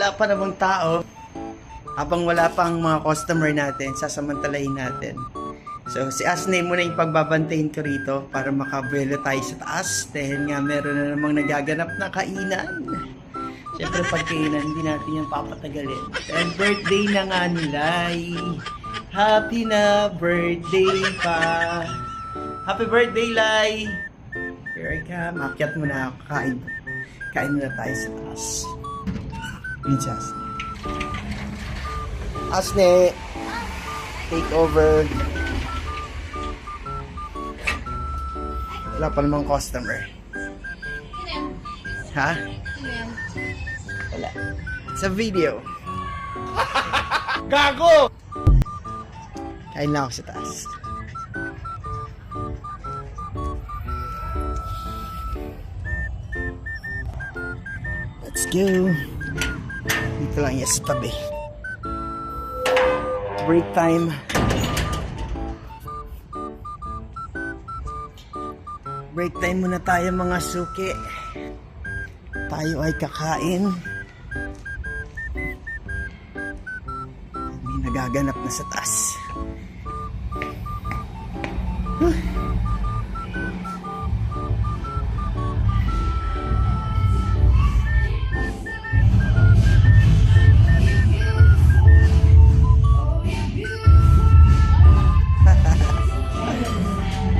wala pa namang tao, habang wala pang mga customer natin, sasamantalahin natin. So, si Asne muna yung pagbabantayin ko rito para makabuelo tayo sa taas dahil nga meron na namang nagaganap na kainan. Siyempre, pag kainan, hindi natin yung papatagalin. And birthday na nga nila. Happy na birthday pa. Happy birthday, Lai! Here I come. Akyat muna ako. Kain muna tayo sa taas. Yun si Asne. Asne! Take over. Wala pa namang customer. Ha? Wala. Sa video. Gago! Kain lang ako sa taas. Let's go. Dito lang yes, tabi. Break time. Break time muna tayo mga suki. Tayo ay kakain. May nagaganap na sa taas.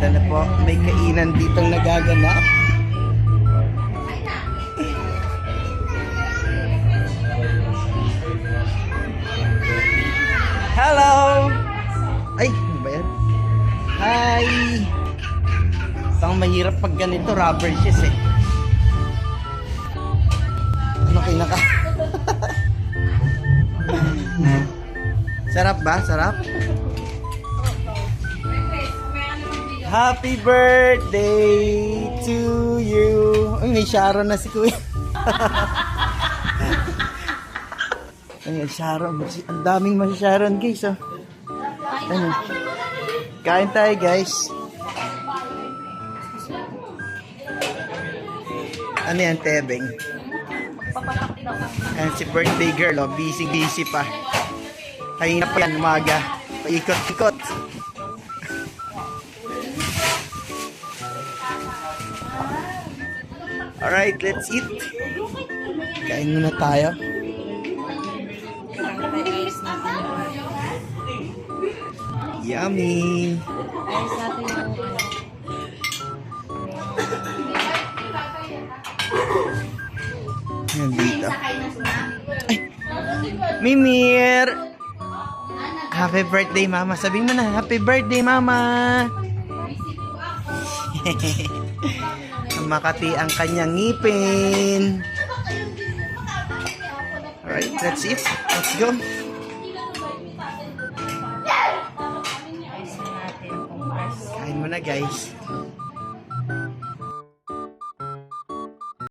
Ito na po, may kainan ditong nagaganap. Hello! Ay, ano ba yan? Hi! Ito ang mahirap pag ganito, rubber shoes eh. Ano kinaka? Sarap ba? Sarap? Happy birthday to you. Ay, may Sharon na si Kuya. Ay, Sharon. Ang daming mas Sharon, guys. Oh. Ano? Kain tayo, guys. Ano yan, Tebeng? Ayan, si birthday girl. Oh. Busy pa. Kanina pa yan, umaga. Paikot-ikot. Alright, let's eat. Kain muna tayo. Yummy! Yan dito. Ay! Mimir! Happy birthday, Mama. Sabihin mo na, happy birthday, Mama! Makati ang kanyang ngipin. Alright, that's it. Let's go. Kain mo na, guys.